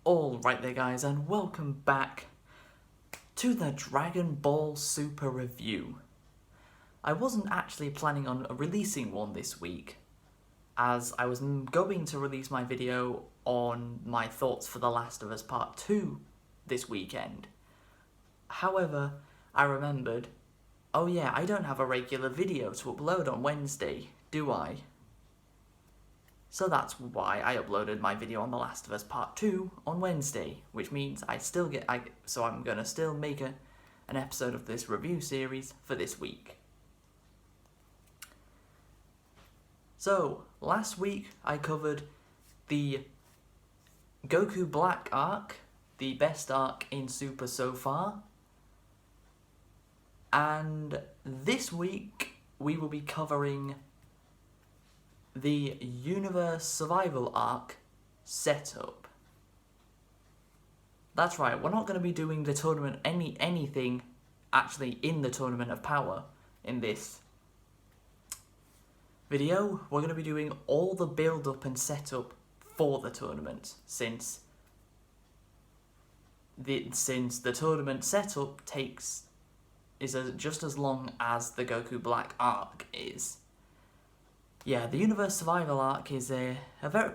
Alright there guys, and welcome back to the Dragon Ball Super review. I wasn't actually planning on releasing one this week, as I was going to release my video on my thoughts for The Last of Us Part 2 this weekend. However, I remembered, oh yeah, I don't have a regular video to upload on Wednesday, do I? So that's why I uploaded my video on The Last of Us Part 2 on Wednesday, which means so I'm gonna still make an episode of this review series for this week. So, last week I covered the Goku Black arc, the best arc in Super so far, and this week we will be covering the Universe Survival Arc setup. That's right, we're not going to be doing the tournament, anything actually in the Tournament of Power in this video. We're going to be doing all the build-up and setup for the tournament, since the tournament setup is just as long as the Goku Black arc is. Yeah, the Universe Survival Arc is a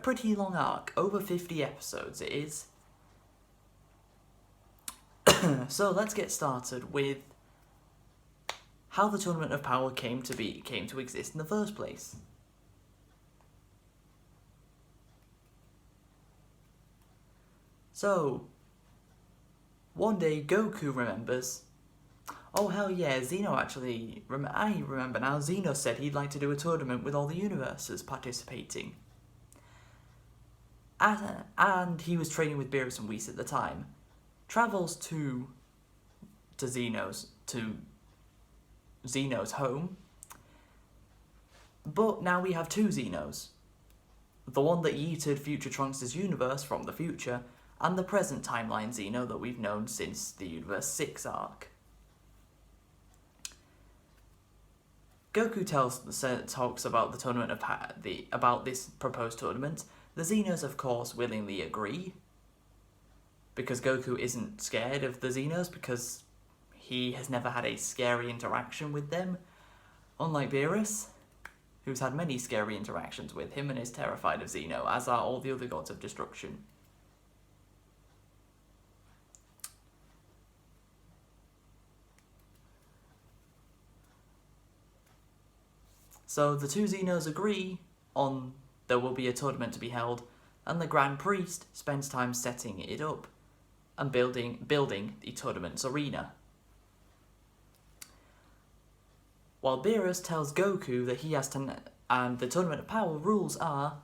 pretty long arc, over 50 episodes it is. So let's get started with how the Tournament of Power came to exist in the first place. So, one day Goku remembers. Oh hell yeah, Xeno actually, I remember now, Xeno said he'd like to do a tournament with all the universes participating. And he was training with Beerus and Whis at the time. Travels to Xeno's home. But now we have two Xenos. The one that yeeted Future Trunks' universe from the future, and the present timeline Xeno that we've known since the Universe 6 arc. Goku talks about the tournament about this proposed tournament. The Xenos, of course, willingly agree, because Goku isn't scared of the Xenos because he has never had a scary interaction with them, unlike Beerus, who's had many scary interactions with him and is terrified of Xeno, as are all the other gods of destruction. So the two Xenos agree on there will be a tournament to be held, and the Grand Priest spends time setting it up and building the tournament's arena. While Beerus tells Goku that he has to, and the Tournament of Power rules are,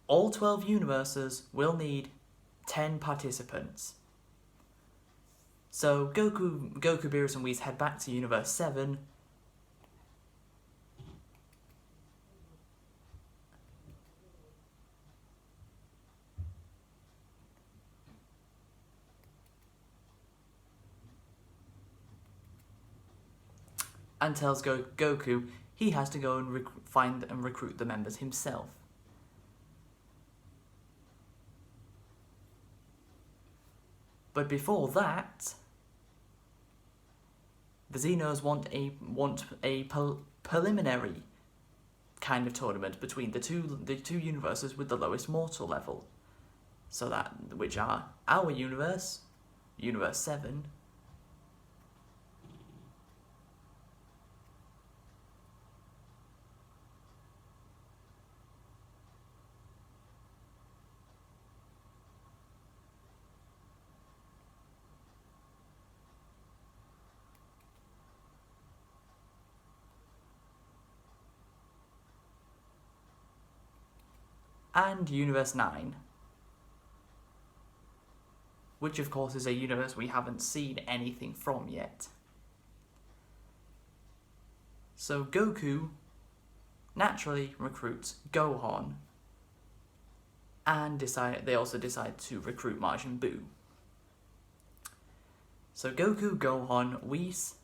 all 12 universes will need 10 participants. So Goku, Beerus and Whis head back to Universe 7, and tells Goku he has to go and find and recruit the members himself. But before that, the Xenos want a preliminary kind of tournament between the two universes with the lowest mortal level, which are our universe, Universe 7, and Universe 9, which of course is a universe we haven't seen anything from yet. So Goku naturally recruits Gohan, and they also decide to recruit Majin Buu. So Goku, Gohan, Whis,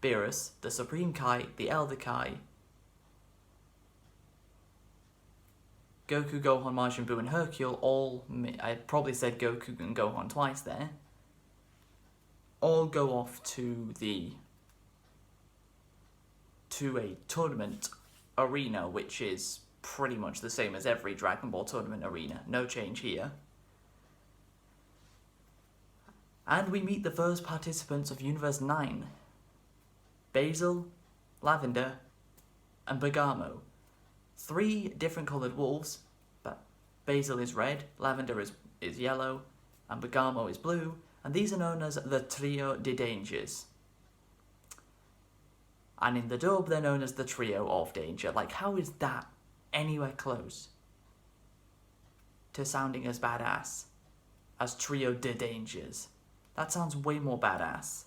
Beerus, the Supreme Kai, the Elder Kai, Goku, Gohan, Majin Buu, and Hercule all, I probably said Goku and Gohan twice there, all go off to a tournament arena, which is pretty much the same as every Dragon Ball tournament arena. No change here. And we meet the first participants of Universe 9. Basil, Lavender, and Bergamo. 3 different coloured wolves, but Basil is red, Lavender is yellow, and Bergamo is blue, and these are known as the Trio de Dangers. And in the dub, they're known as the Trio of Danger. Like, how is that anywhere close to sounding as badass as Trio de Dangers? That sounds way more badass.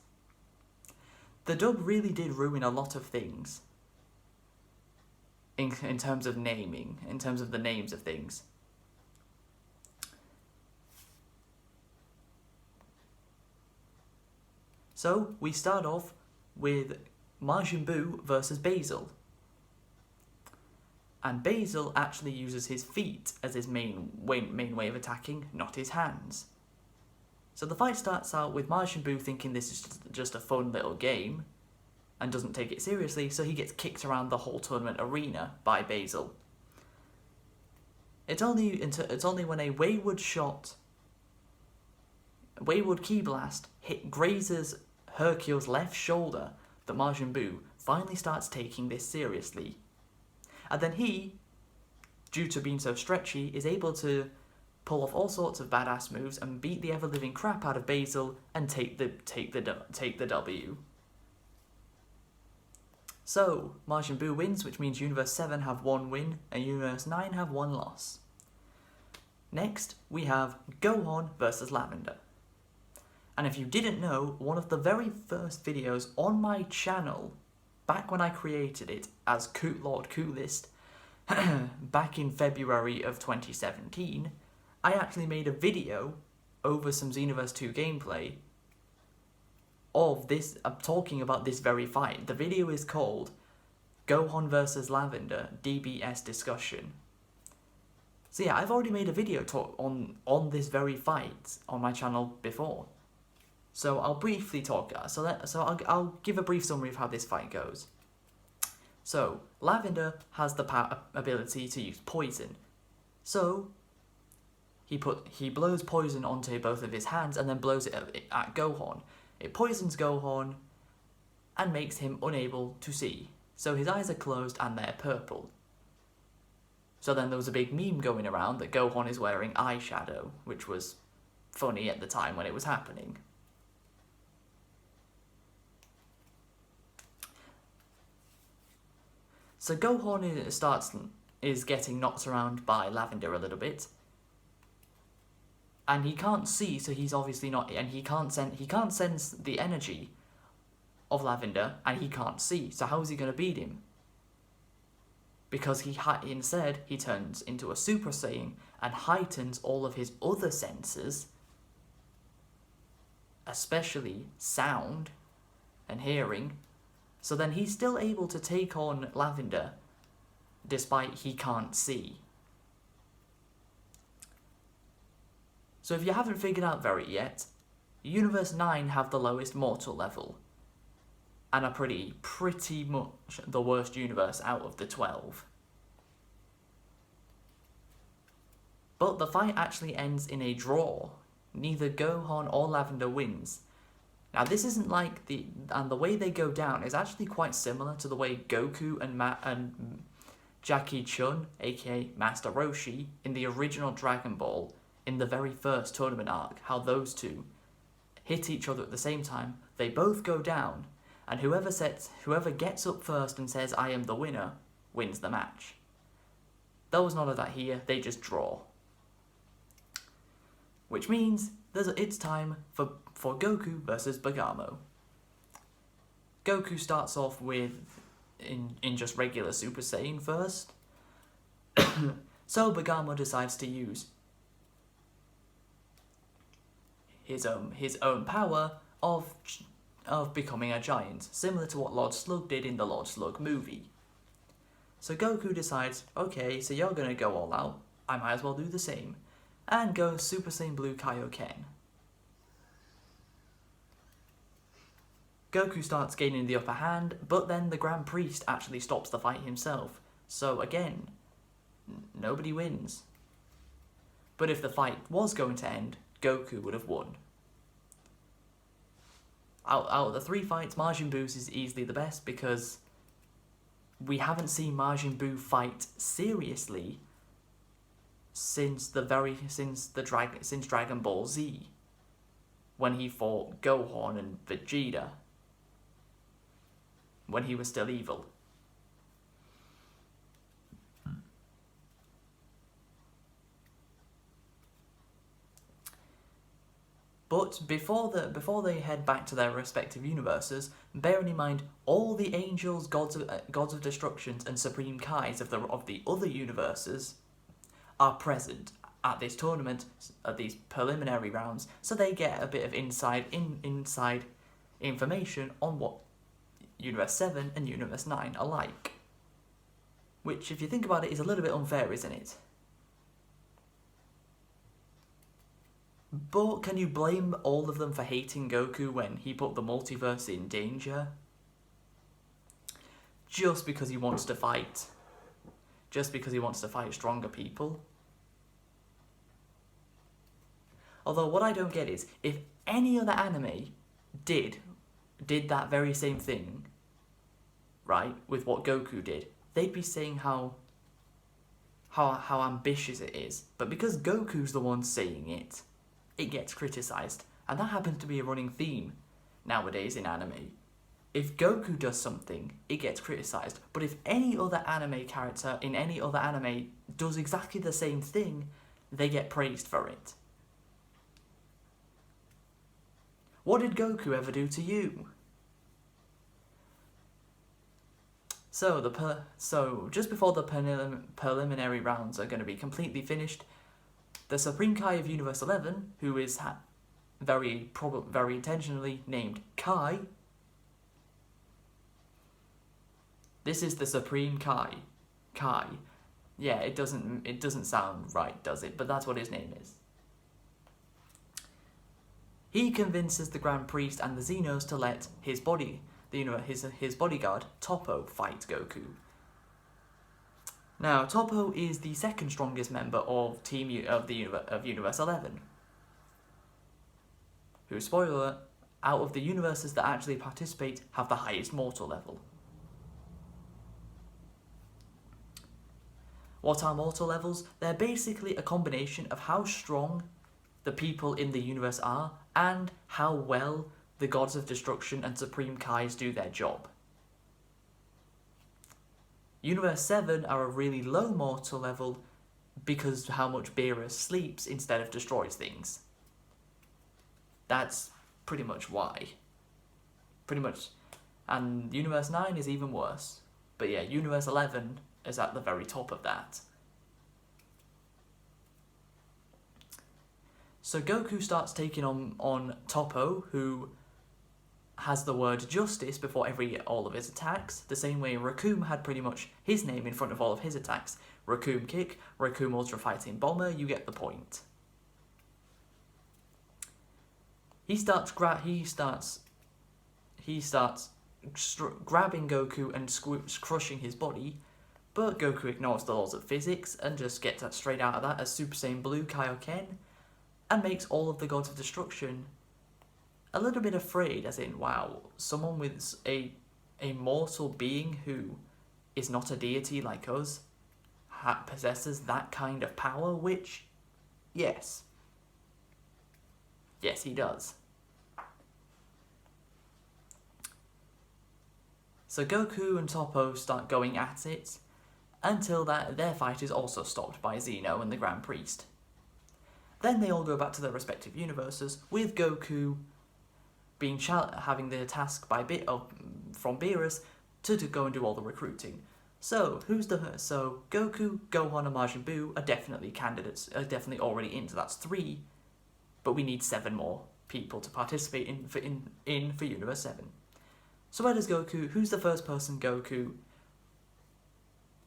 The dub really did ruin a lot of things in terms of naming, in terms of the names of things. So, we start off with Majin Buu versus Basil. And Basil actually uses his feet as his main way of attacking, not his hands. So the fight starts out with Majin Buu thinking this is just a fun little game and doesn't take it seriously, so he gets kicked around the whole tournament arena by Basil. It's only when a wayward Ki Blast grazes Hercule's left shoulder that Majin Buu finally starts taking this seriously. And then he, due to being so stretchy, is able to pull off all sorts of badass moves and beat the ever-living crap out of Basil and take the W. So, Majin Buu wins, which means Universe 7 have 1 win and Universe 9 have 1 loss. Next, we have Gohan versus Lavender. And if you didn't know, one of the very first videos on my channel, back when I created it as Lord Coolest, back in February of 2017, I actually made a video over some Xenoverse 2 gameplay of this, talking about this very fight. The video is called Gohan vs Lavender DBS Discussion. So yeah, I've already made a video talk on this very fight on my channel before. So I'll briefly talk. I'll give a brief summary of how this fight goes. So Lavender has the ability to use poison. So he blows poison onto both of his hands and then blows it at Gohan. It poisons Gohan and makes him unable to see. So his eyes are closed and they're purple. So then there was a big meme going around that Gohan is wearing eyeshadow, which was funny at the time when it was happening. So Gohan is getting knocked around by Lavender a little bit. And he can't see, so he's obviously not, and he can't sense the energy of Lavender, and he can't see. So how is he going to beat him? Because instead he turns into a Super Saiyan and heightens all of his other senses, especially sound and hearing. So then he's still able to take on Lavender, despite he can't see. So if you haven't figured out very yet, Universe 9 have the lowest mortal level, and are pretty much the worst universe out of the 12. But the fight actually ends in a draw. Neither Gohan or Lavender wins. Now this isn't like the way they go down is actually quite similar to the way Goku and Jackie Chun, aka Master Roshi, in the original Dragon Ball, in the very first tournament arc, how those two hit each other at the same time, they both go down, and whoever gets up first and says, "I am the winner," wins the match. There was none of that here, they just draw. Which means it's time for Goku versus Bergamo. Goku starts off with in just regular Super Saiyan first. So Bergamo decides to use his own power of becoming a giant, similar to what Lord Slug did in the Lord Slug movie. So Goku decides, okay, so you're gonna go all out. I might as well do the same, and go Super Saiyan Blue Kaioken. Goku starts gaining the upper hand, but then the Grand Priest actually stops the fight himself. So again, nobody wins. But if the fight was going to end, Goku would have won. Out of the 3 fights, Majin Buu's is easily the best because we haven't seen Majin Buu fight seriously since Dragon Ball Z, when he fought Gohan and Vegeta, when he was still evil. But before they head back to their respective universes, bearing in mind all the angels, gods of destruction, and supreme Kais of the other universes are present at this tournament, at these preliminary rounds, so they get a bit of inside information on what Universe 7 and Universe 9 are like. Which, if you think about it, is a little bit unfair, isn't it? But can you blame all of them for hating Goku when he put the multiverse in danger? Just because he wants to fight. Just because he wants to fight stronger people. Although what I don't get is, if any other anime did that very same thing, right, with what Goku did, they'd be saying how ambitious it is. But because Goku's the one saying it, it gets criticised. And that happens to be a running theme nowadays in anime. If Goku does something, it gets criticised. But if any other anime character in any other anime does exactly the same thing, they get praised for it. What did Goku ever do to you? So just before the preliminary rounds are going to be completely finished, the Supreme Kai of Universe 11, who is very intentionally named Kai. This is the Supreme Kai. Kai. Yeah, it doesn't sound right, does it? But that's what his name is. He convinces the Grand Priest and the Xenos to let his bodyguard Toppo fight Goku. Now, Toppo is the second strongest member of Universe 11. Who, spoiler alert, out of the universes that actually participate, have the highest mortal level. What are mortal levels? They're basically a combination of how strong the people in the universe are and how well the gods of destruction and supreme Kais do their job. Universe 7 are a really low mortal level because how much Beerus sleeps instead of destroys things. That's pretty much why. Pretty much. And Universe 9 is even worse. But yeah, Universe 11 is at the very top of that. So Goku starts taking on Toppo, who has the word justice before all of his attacks, the same way Recoome had pretty much his name in front of all of his attacks. Recoome Kick, Recoome Ultra Fighting Bomber, you get the point. He starts grabbing Goku and crushing his body, but Goku ignores the laws of physics and just gets that straight out of that as Super Saiyan Blue Kaioken, and makes all of the gods of destruction a little bit afraid, as in, wow, someone with a mortal being who is not a deity like us possesses that kind of power, which, yes, he does. So Goku and Toppo start going at it, until their fight is also stopped by Xeno and the Grand Priest. Then they all go back to their respective universes, with Goku having the task from Beerus to go and do all the recruiting. So Goku, Gohan, and Majin Buu are definitely candidates, are definitely already in. So that's 3, but we need 7 more people to participate for Universe 7. So where does Goku? Who's the first person Goku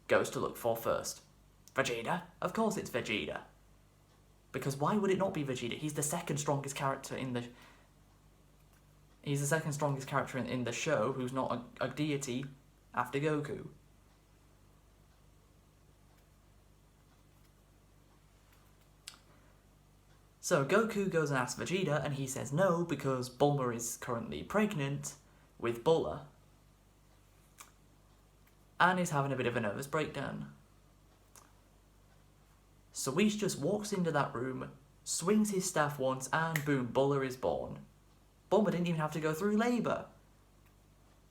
goes to look for first? Vegeta? Of course it's Vegeta. Because why would it not be Vegeta? He's the second strongest character in the... He's the second strongest character in the show who's not a deity after Goku. So Goku goes and asks Vegeta, and he says no because Bulma is currently pregnant with Bulla. And is having a bit of a nervous breakdown. So Whis just walks into that room, swings his staff once, and boom, Bulla is born. Bulma didn't even have to go through labour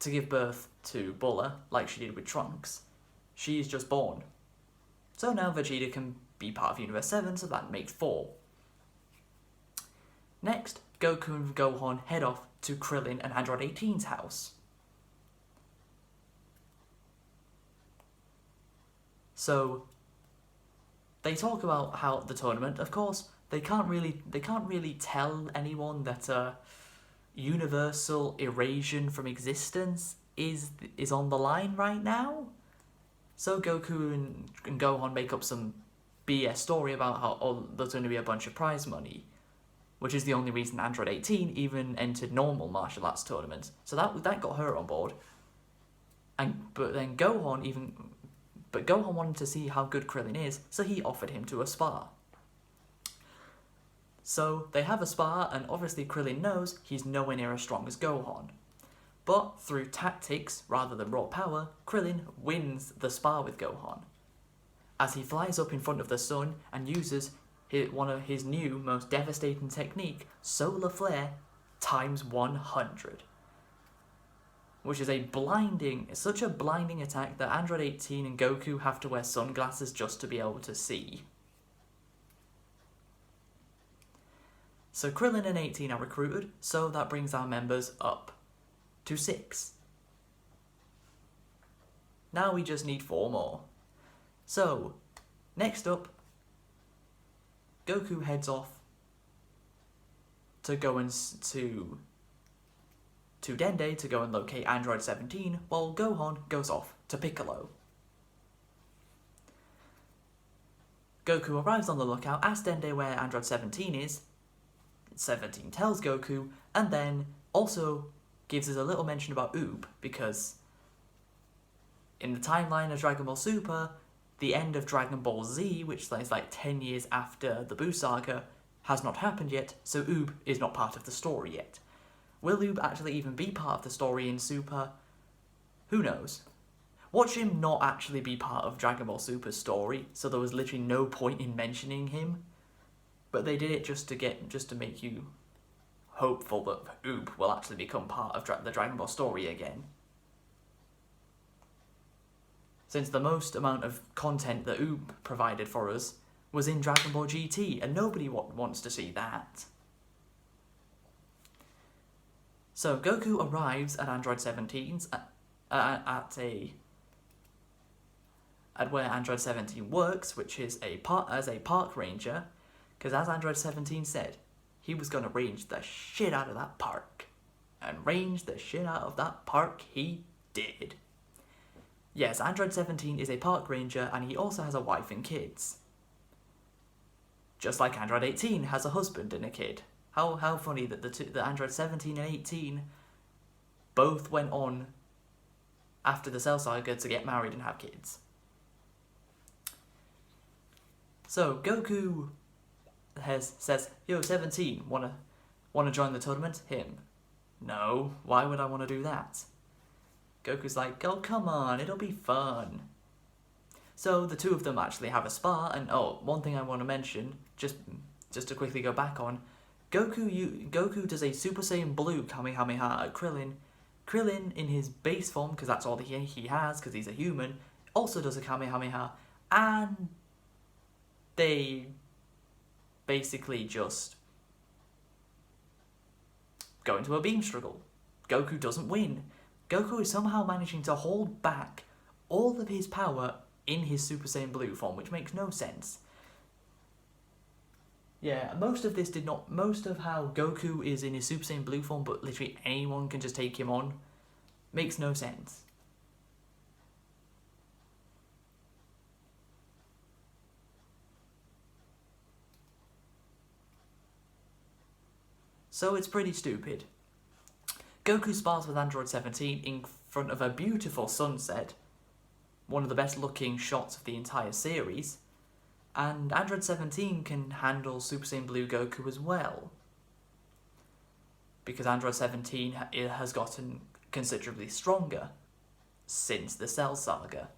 to give birth to Bulla, like she did with Trunks. She's just born. So now Vegeta can be part of Universe 7, so that makes 4. Next, Goku and Gohan head off to Krillin and Android 18's house. So they talk about how the tournament, of course, they can't really tell anyone that universal erasure from existence is on the line right now. So Goku and Gohan make up some BS story about how there's going to be a bunch of prize money, which is the only reason Android 18 even entered normal martial arts tournaments. So that got her on board. But Gohan wanted to see how good Krillin is, so he offered him to a spar. So they have a spar, and obviously Krillin knows he's nowhere near as strong as Gohan. But through tactics rather than raw power, Krillin wins the spar with Gohan, as he flies up in front of the sun and uses one of his new most devastating technique, Solar Flare times 100. Which is such a blinding attack that Android 18 and Goku have to wear sunglasses just to be able to see. So Krillin and 18 are recruited, so that brings our members up to 6. Now we just need 4 more. So, next up, Goku heads off to go to Dende to go and locate Android 17, while Gohan goes off to Piccolo. Goku arrives on the lookout, asks Dende where Android 17 is. 17 tells Goku, and then also gives us a little mention about Oob, because in the timeline of Dragon Ball Super, the end of Dragon Ball Z, which is like 10 years after the Buu Saga, has not happened yet, so Oob is not part of the story yet. Will Oob actually even be part of the story in Super? Who knows? Watch him not actually be part of Dragon Ball Super's story, so there was literally no point in mentioning him. But they did it just to make you hopeful that Oob will actually become part of the Dragon Ball story again. Since the most amount of content that Oob provided for us was in Dragon Ball GT, and nobody wants to see that. So Goku arrives at Android 17's at where Android 17 works, which is as a park ranger, because as Android 17 said, he was going to range the shit out of that park. And range the shit out of that park he did. Yes, Android 17 is a park ranger, and he also has a wife and kids. Just like Android 18 has a husband and a kid. How funny that the Android 17 and 18 both went on after the Cell Saga to get married and have kids. So Goku says, "Yo, 17, wanna join the tournament?" Him, "No, why would I want to do that?" Goku's like, "Oh, come on, it'll be fun." So the two of them actually have a spar, and one thing I want to mention, just to quickly go back on, Goku does a Super Saiyan Blue Kamehameha at Krillin. Krillin, in his base form, because that's all he has, because he's a human, also does a Kamehameha, and they basically just go into a beam struggle. Goku doesn't win. Goku is somehow managing to hold back all of his power in his Super Saiyan Blue form, which makes no sense. Yeah, most of how Goku is in his Super Saiyan Blue form, but literally anyone can just take him on, makes no sense. so it's pretty stupid. Goku spars with Android 17 in front of a beautiful sunset, one of the best looking shots of the entire series, and Android 17 can handle Super Saiyan Blue Goku as well, because Android 17 has gotten considerably stronger since the Cell Saga.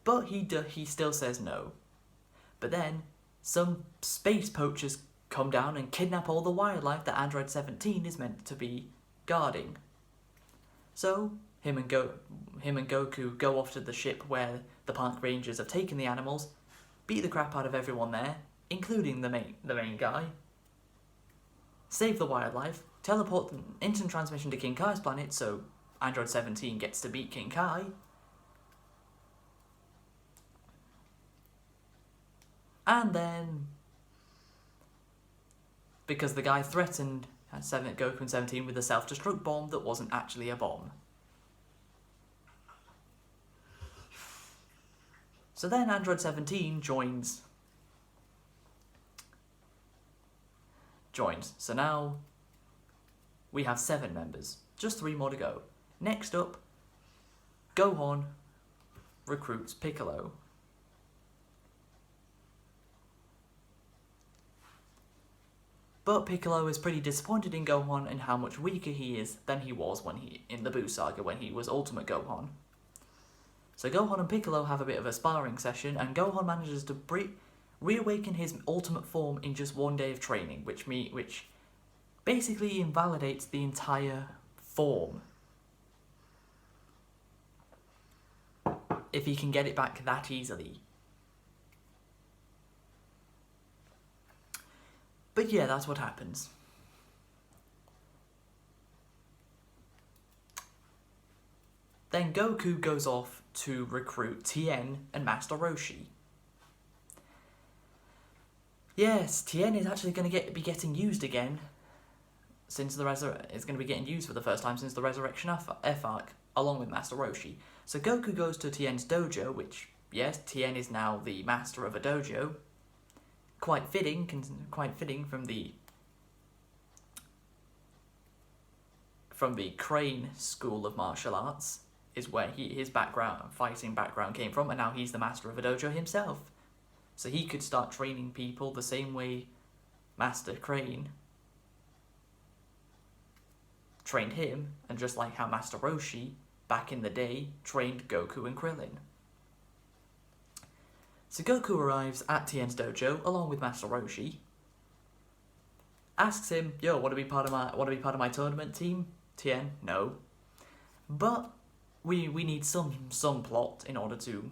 But he still says no. But then, some space poachers come down and kidnap all the wildlife that Android 17 is meant to be guarding. So, him and Goku go off to the ship where the park rangers have taken the animals, beat the crap out of everyone there, including the main guy, save the wildlife, teleport instant transmission to King Kai's planet so Android 17 gets to beat King Kai, and then, because the guy threatened Goku and 17 with a self-destruct bomb that wasn't actually a bomb. So then Android 17 joins. So now we have 7 members. Just 3 more to go. Next up, Gohan recruits Piccolo. But Piccolo is pretty disappointed in Gohan and how much weaker he is than he was in the Buu Saga when he was Ultimate Gohan. So Gohan and Piccolo have a bit of a sparring session, and Gohan manages to reawaken his ultimate form in just 1 day of training, which basically invalidates the entire form. If he can get it back that easily. But yeah, that's what happens. Then Goku goes off to recruit Tien and Master Roshi. Yes, Tien is actually going to be getting used again, since is going to be getting used for the first time since the Resurrection F arc, along with Master Roshi. So Goku goes to Tien's dojo, which, yes, Tien is now the master of a dojo. Quite fitting from the Crane School of Martial Arts, is where his fighting background came from, and now he's the master of a dojo himself. So he could start training people the same way Master Crane trained him, and just like how Master Roshi, back in the day, trained Goku and Krillin. So Goku arrives at Tien's dojo along with Master Roshi. Asks him, "Yo, want to be part of my tournament team?" Tien, no. But we need some plot in order to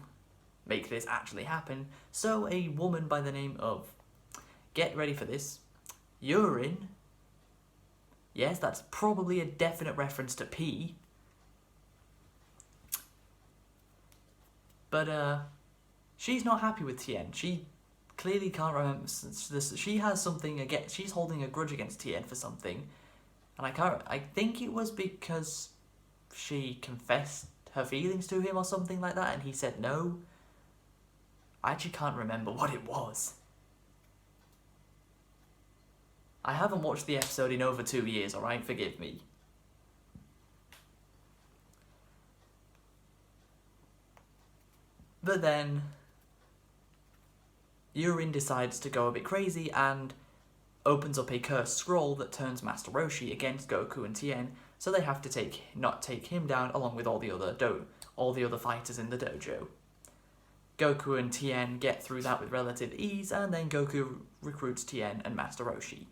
make this actually happen. So a woman by the name of, get ready for this, Urine. Yes, that's probably a definite reference to pee. But she's not happy with Tien. She clearly can't remember this. She has something against. She's holding a grudge against Tien for something, and I think it was because she confessed her feelings to him or something like that, and he said no. I actually can't remember what it was. I haven't watched the episode in over 2 years, alright? Forgive me. But then Urine decides to go a bit crazy and opens up a cursed scroll that turns Master Roshi against Goku and Tien, so they have to not take him down along with all the other fighters in the dojo. Goku and Tien get through that with relative ease, and then Goku recruits Tien and Master Roshi.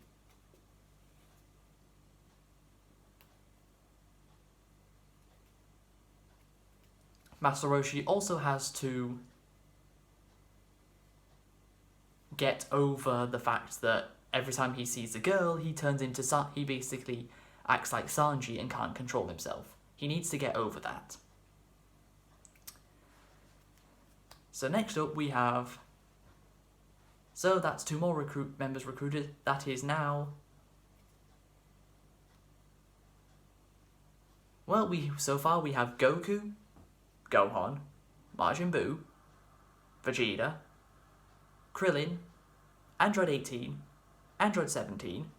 Master Roshi also has to get over the fact that every time he sees a girl, he basically acts like Sanji and can't control himself. He needs to get over that. So next up we have... So that's 2 more members recruited. That is now... Well, so far we have Goku, Gohan, Majin Buu, Vegeta, Krillin, Android 18, Android 17,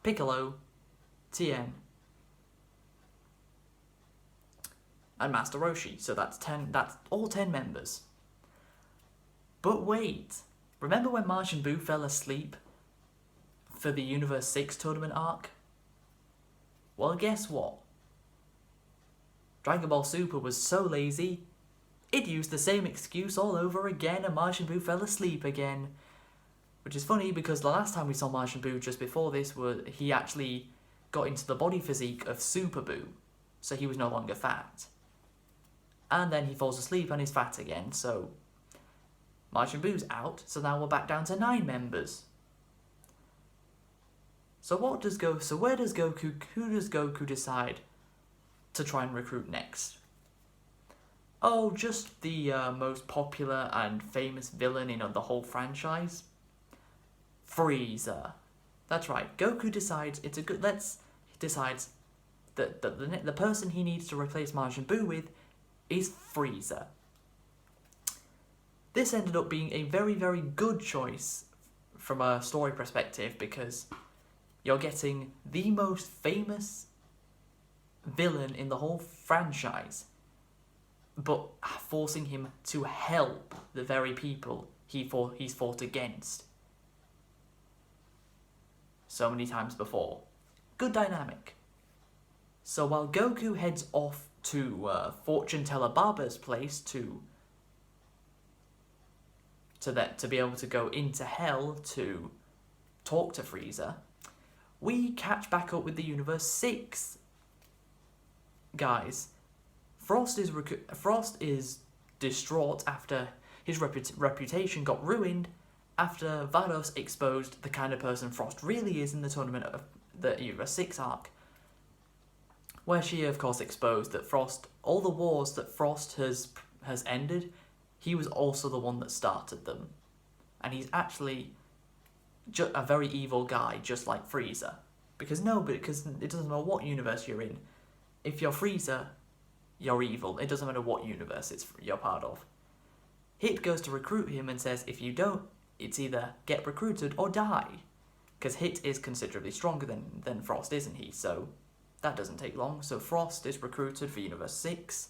Piccolo, Tien, and Master Roshi. So that's 10. That's all 10 members. But wait, remember when Majin Buu fell asleep for the Universe 6 tournament arc? Well, guess what? Dragon Ball Super was so lazy, it used the same excuse all over again, and Majin Buu fell asleep again. Which is funny because the last time we saw Majin Buu just before this, he actually got into the body physique of Super Buu, so he was no longer fat. And then he falls asleep and is fat again, so Majin Buu's out, so now we're back down to 9 members. So where does Goku, who does Goku decide to try and recruit next? Oh, just the most popular and famous villain in the whole franchise, Frieza. That's right. Goku decides decides that the person he needs to replace Majin Buu with is Frieza. This ended up being a very, very good choice from a story perspective because you're getting the most famous villain in the whole franchise, but forcing him to help the very people he's fought against so many times before. Good dynamic. So while Goku heads off to Fortune Teller Barber's place to be able to go into Hell to talk to Frieza, we catch back up with the Universe 6 guys. Frost is distraught after his reputation got ruined after Vados exposed the kind of person Frost really is in the tournament of the Universe 6 arc, where she of course exposed that all the wars that Frost has ended, he was also the one that started them, and he's actually a very evil guy, just like Frieza. Because it doesn't matter what universe you're in. If you're Frieza, you're evil. It doesn't matter what universe you're part of. Hit goes to recruit him and says, if you don't, it's either get recruited or die. Because Hit is considerably stronger than Frost, isn't he? So that doesn't take long. So Frost is recruited for Universe 6.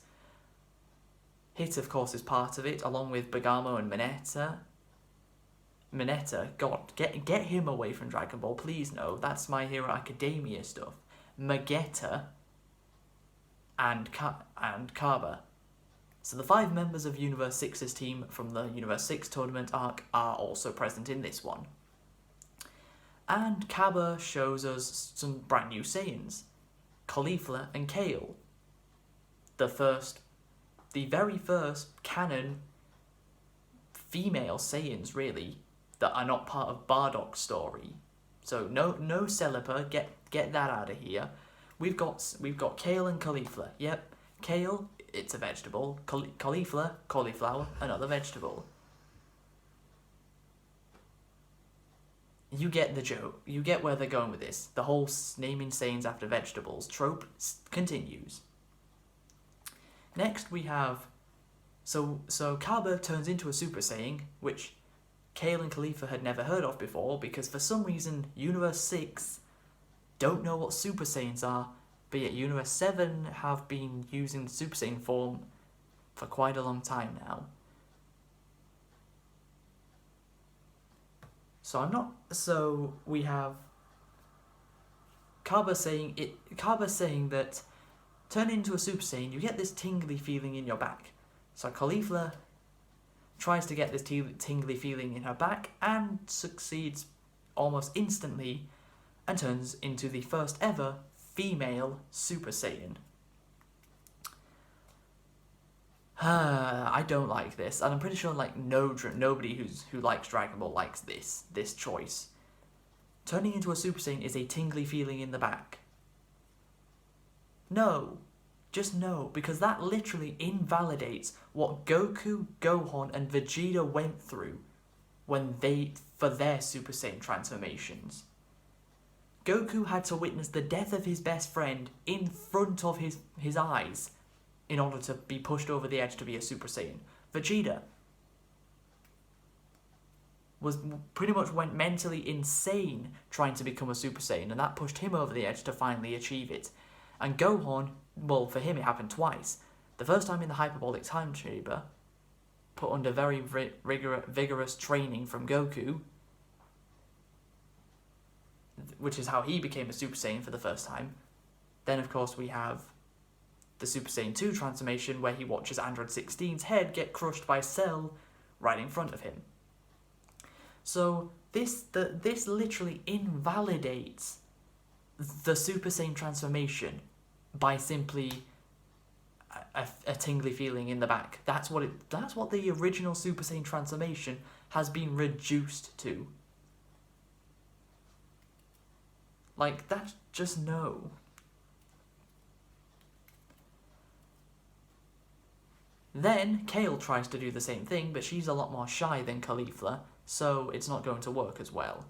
Hit, of course, is part of it, along with Bergamo and Mineta. Mineta, God, get him away from Dragon Ball, please no. That's My Hero Academia stuff. Magetta and Kaba. So the 5 members of Universe 6's team from the Universe 6 tournament arc are also present in this one. And Kaba shows us some brand new Saiyans, Caulifla and Kale. The very first canon female Saiyans, really, that are not part of Bardock's story. So no Celeber, get that out of here. We've got Kale and Caulifla. Yep, Kale, it's a vegetable. Caulifla, cauliflower, another vegetable. You get the joke. You get where they're going with this. The whole naming Saiyans after vegetables trope continues. Next we have, so Kaba turns into a Super Saiyan, which Kale and Caulifla had never heard of before, because for some reason Universe 6 don't know what Super Saiyans are, but yet Universe 7 have been using the Super Saiyan form for quite a long time now. So we have Kaba saying that turn into a Super Saiyan, you get this tingly feeling in your back. So Caulifla tries to get this tingly feeling in her back and succeeds almost instantly and turns into the first ever female Super Saiyan. I don't like this, and I'm pretty sure nobody who likes Dragon Ball likes this choice. Turning into a Super Saiyan is a tingly feeling in the back. No. Just no, because that literally invalidates what Goku, Gohan, and Vegeta went through for their Super Saiyan transformations. Goku had to witness the death of his best friend in front of his eyes in order to be pushed over the edge to be a Super Saiyan. Vegeta, pretty much went mentally insane trying to become a Super Saiyan, and that pushed him over the edge to finally achieve it. And Gohan, well, for him it happened twice. The first time in the hyperbolic time chamber, put under very vigorous training from Goku, which is how he became a Super Saiyan for the first time. Then, of course, we have the Super Saiyan 2 transformation, where he watches Android 16's head get crushed by Cell right in front of him. So this literally invalidates the Super Saiyan transformation by simply a tingly feeling in the back. That's what the original Super Saiyan transformation has been reduced to. Like, that's just no. Then Kale tries to do the same thing, but she's a lot more shy than Caulifla, so it's not going to work as well.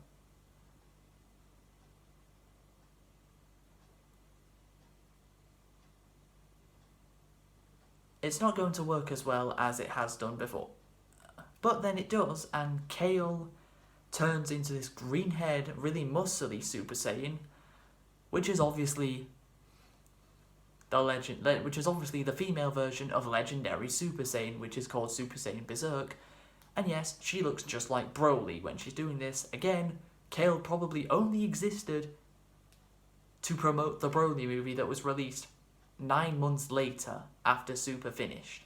It's not going to work as well as it has done before. But then it does, and Kale turns into this green-haired, really muscly Super Saiyan, which is obviously the female version of legendary Super Saiyan, which is called Super Saiyan Berserk. And yes, she looks just like Broly when she's doing this. Again, Kale probably only existed to promote the Broly movie that was released 9 months later after Super finished.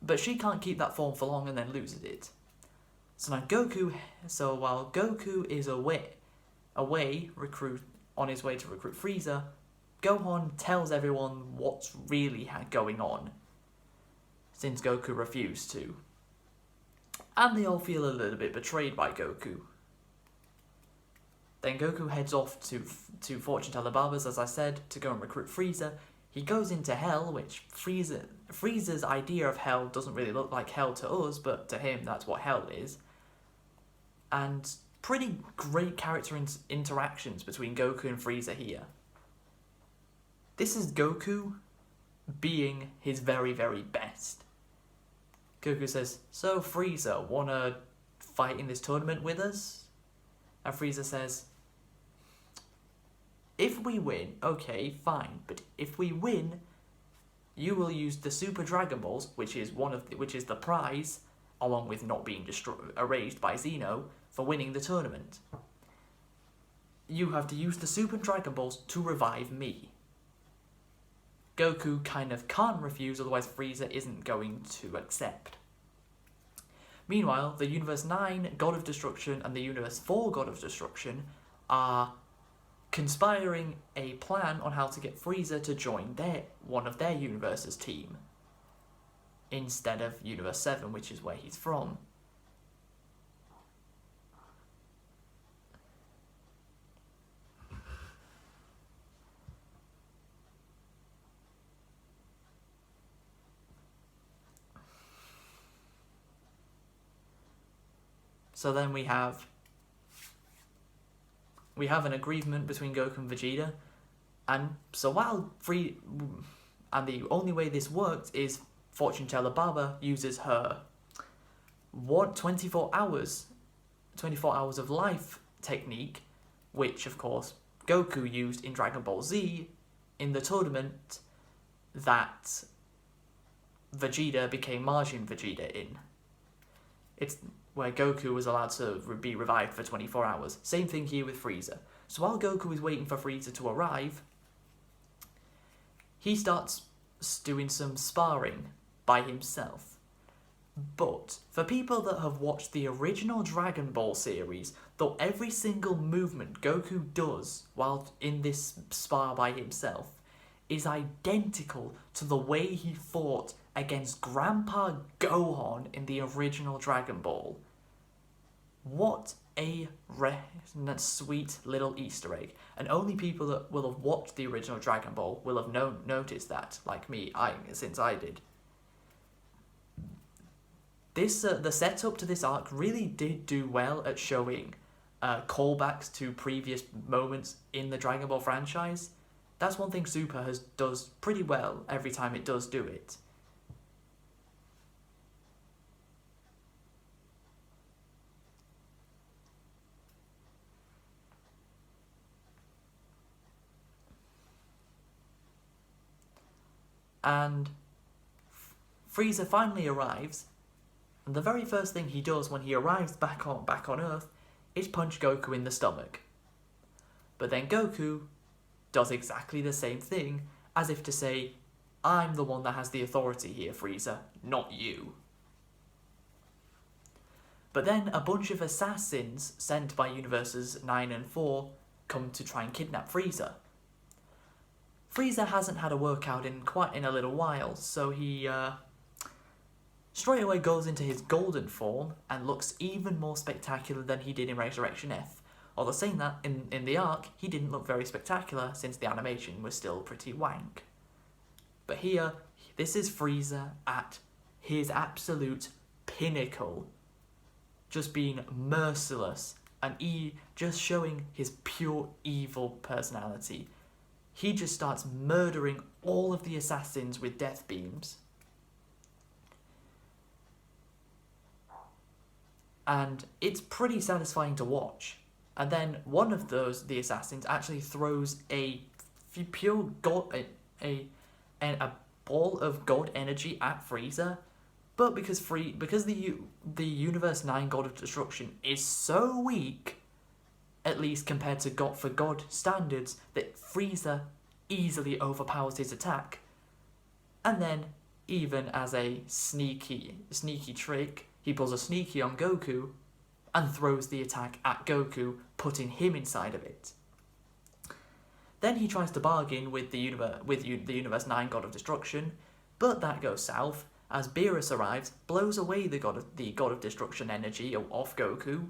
But she can't keep that form for long and then loses it. So while Goku is away on his way to recruit Frieza, Gohan tells everyone what's really going on, since Goku refused to. And they all feel a little bit betrayed by Goku. Then Goku heads off to Fortune Teller Barber's, as I said, to go and recruit Frieza. He goes into Hell, which Frieza's idea of Hell doesn't really look like Hell to us, but to him that's what Hell is. And pretty great character interactions between Goku and Frieza here. This is Goku being his very, very best. Goku says, "So Frieza, wanna fight in this tournament with us?" And Frieza says, "If we win, okay, fine. But if we win, you will use the Super Dragon Balls, which is the prize, along with not being erased by Xeno, for winning the tournament. You have to use the Super Dragon Balls to revive me." Goku kind of can't refuse, otherwise Frieza isn't going to accept. Meanwhile, the Universe 9 God of Destruction and the Universe 4 God of Destruction are conspiring a plan on how to get Frieza to join one of their universe's team, instead of Universe 7, which is where he's from. So then we have an agreement between Goku and Vegeta, and so and the only way this works is Fortune Teller Baba uses her 24 hours of life technique, which of course Goku used in Dragon Ball Z in the tournament that Vegeta became Majin Vegeta in. It's where Goku was allowed to be revived for 24 hours. Same thing here with Frieza. So while Goku is waiting for Frieza to arrive, he starts doing some sparring by himself. But for people that have watched the original Dragon Ball series, though every single movement Goku does while in this spar by himself is identical to the way he fought against Grandpa Gohan in the original Dragon Ball. What a sweet little Easter egg. And only people that will have watched the original Dragon Ball will have noticed that, like me, since I did. The setup to this arc really did do well at showing callbacks to previous moments in the Dragon Ball franchise. That's one thing Super does pretty well every time it does do it. And Frieza finally arrives, and the very first thing he does when he arrives back on Earth is punch Goku in the stomach. But then Goku does exactly the same thing, as if to say, I'm the one that has the authority here, Frieza, not you. But then a bunch of assassins sent by Universes 9 and 4 come to try and kidnap Frieza. Frieza hasn't had a workout in a little while, so he straight away goes into his golden form and looks even more spectacular than he did in Resurrection F. Although saying that, in the arc, he didn't look very spectacular since the animation was still pretty wank. But here, this is Frieza at his absolute pinnacle, just being merciless and just showing his pure evil personality. He just starts murdering all of the assassins with death beams. And it's pretty satisfying to watch. And then one of the assassins actually throws a pure god, a ball of god energy at Frieza, but because the Universe 9 God of Destruction is so weak, at least compared to God standards, that Frieza easily overpowers his attack. And then, even as a sneaky trick, he pulls a sneaky on Goku and throws the attack at Goku, putting him inside of it. Then he tries to bargain with the Universe 9 God of Destruction, but that goes south as Beerus arrives, blows away the God of Destruction energy off Goku,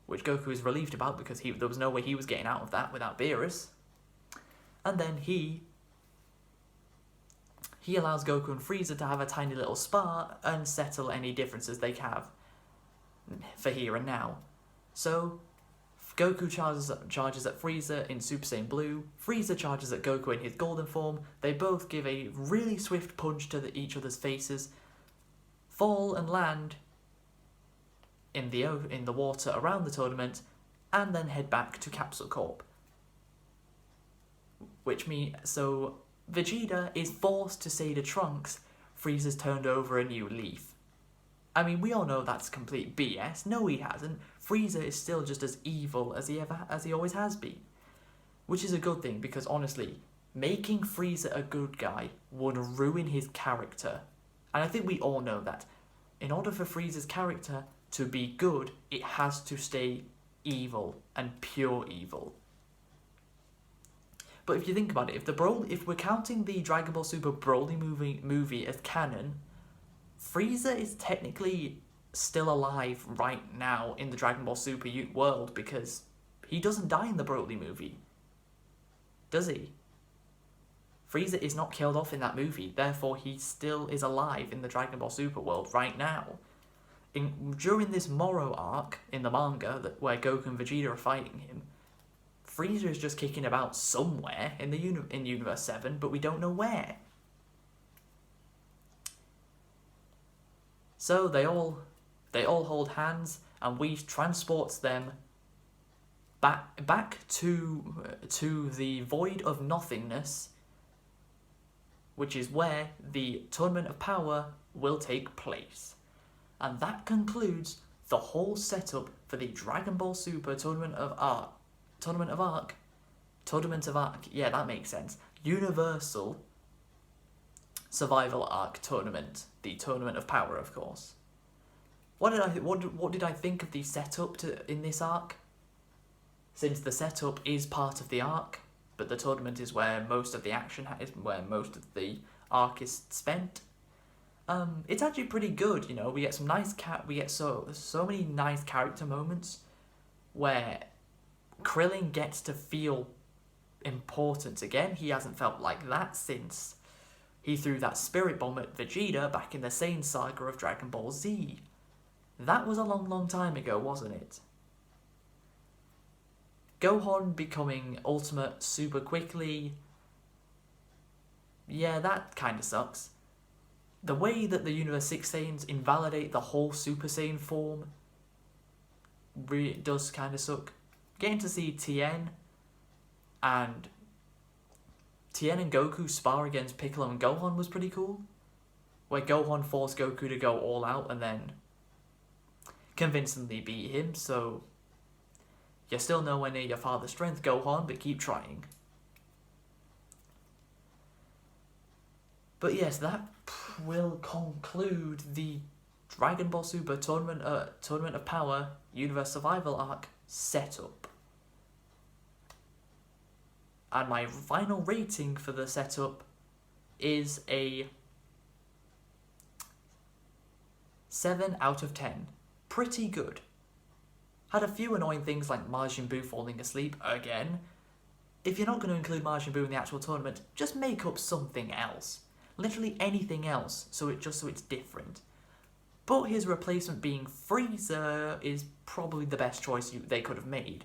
which Goku is relieved about because there was no way he was getting out of that without Beerus. And then he allows Goku and Frieza to have a tiny little spar and settle any differences they have for here and now. So Goku charges at Frieza in Super Saiyan Blue, Frieza charges at Goku in his golden form, they both give a really swift punch to each other's faces, fall and land in the water around the tournament, and then head back to Capsule Corp. So Vegeta is forced to say to Trunks, Frieza's turned over a new leaf. I mean, we all know that's complete BS. No, he hasn't. Frieza is still just as evil as he always has been. Which is a good thing, because honestly, making Frieza a good guy would ruin his character. And I think we all know that. In order for Frieza's character to be good, it has to stay evil and pure evil. But if you think about it, if we're counting the Dragon Ball Super Broly movie as canon, Frieza is technically still alive right now in the Dragon Ball Super world, because he doesn't die in the Broly movie. Does he? Frieza is not killed off in that movie, therefore he still is alive in the Dragon Ball Super world right now. During this Moro arc in the manga, where Goku and Vegeta are fighting him, Frieza is just kicking about somewhere in Universe 7, but we don't know where. So they all hold hands, and we transport them back to the void of nothingness, which is where the Tournament of Power will take place. And that concludes the whole setup for the Dragon Ball Super Tournament of Arc, yeah, that makes sense. Universal Survival Arc Tournament, the Tournament of Power, of course. What did I think of the setup in this arc? Since the setup is part of the arc, but the tournament is where most of the action is, where most of the arc is spent. It's actually pretty good, you know. We get so many nice character moments where Krillin gets to feel important again. He hasn't felt like that since he threw that spirit bomb at Vegeta back in the Saiyan saga of Dragon Ball Z. That was a long time ago, wasn't it? Gohan becoming Ultimate super quickly. Yeah, that kinda sucks. The way that the Universe 6 Saiyans invalidate the whole Super Saiyan form really does kinda suck. Getting to see Tien and Tien and Goku spar against Piccolo and Gohan was pretty cool, where Gohan forced Goku to go all out and then convincingly beat him, so you're still nowhere near your father's strength, Gohan, but keep trying. But yes, that will conclude the Dragon Ball Super Tournament of Power Universe Survival Arc setup. And my final rating for the setup is a 7 out of 10. Pretty good. Had a few annoying things like Majin Buu falling asleep again. If you're not going to include Majin Buu in the actual tournament, just make up something else. Literally anything else, so it's different. But his replacement being Frieza is probably the best choice they could have made.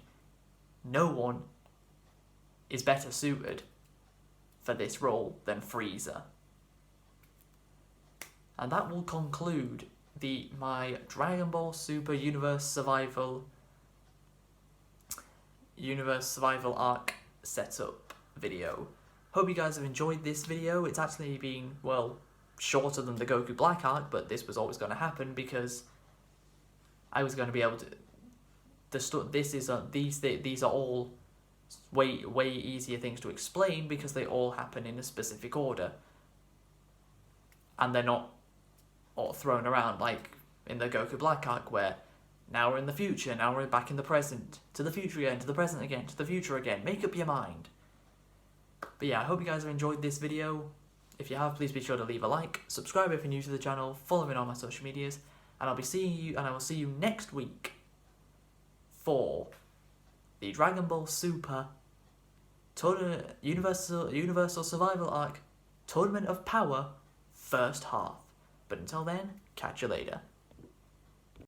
No one is better suited for this role than Frieza. And that will conclude my Dragon Ball Super Universe Survival Arc setup video. Hope you guys have enjoyed this video. It's actually been, well, shorter than the Goku Black arc, but this was always going to happen because I was going to be able to. These are all way easier things to explain because they all happen in a specific order, and they're not all thrown around like in the Goku Black arc, where now we're in the future, now we're back in the present, to the future again, to the present again, to the future again. Make up your mind. But yeah, I hope you guys have enjoyed this video. If you have, please be sure to leave a like, subscribe if you're new to the channel, follow me on my social medias, and I will see you next week for the Dragon Ball Super Universal Survival Arc Tournament of Power first half. But until then, catch you later.